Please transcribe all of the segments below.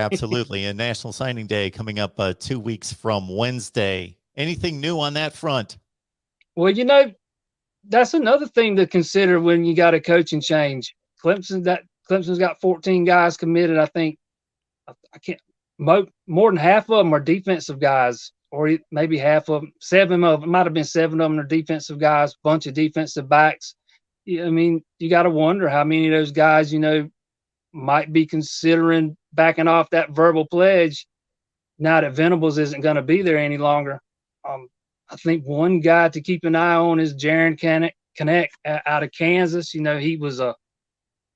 absolutely. And National Signing Day coming up 2 weeks from Wednesday. Anything new on that front? Well, that's another thing to consider when you got a coaching change. Clemson's got 14 guys committed. I think I can't more than half of them are defensive guys, or maybe half of them. Seven of them might have been seven of them are defensive guys. Bunch of defensive backs. I mean, you got to wonder how many of those guys might be considering backing off that verbal pledge now that Venables isn't going to be there any longer. I think one guy to keep an eye on is Jaron Connect out of Kansas. He was a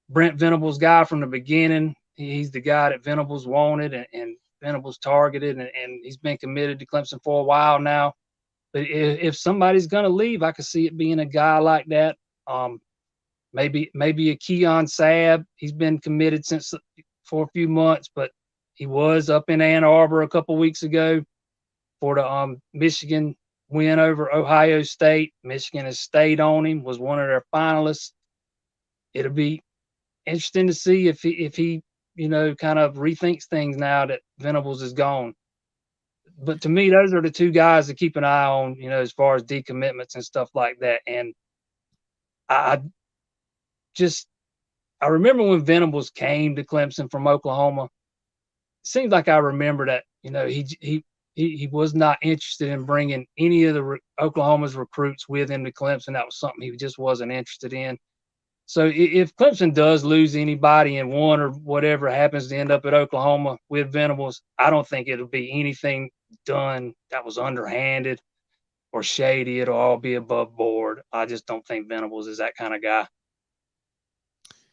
Brent Venables guy from the beginning. He's the guy that Venables wanted and Venables targeted, and he's been committed to Clemson for a while now. But if somebody's going to leave, I could see it being a guy like that. Maybe a Keon Sabb. He's been committed for a few months, but he was up in Ann Arbor a couple weeks ago for the Michigan win over Ohio State. Michigan has stayed on him, was one of their finalists. It'll be interesting to see if he kind of rethinks things now that Venables is gone. But to me, those are the two guys to keep an eye on, as far as decommitments and stuff like that. And I remember when Venables came to Clemson from Oklahoma. It seems like I remember that, he was not interested in bringing any of the Oklahoma's recruits with him to Clemson. That was something he just wasn't interested in. So if Clemson does lose anybody in one or whatever happens to end up at Oklahoma with Venables, I don't think it'll be anything done that was underhanded or shady. It'll all be above board. I just don't think Venables is that kind of guy.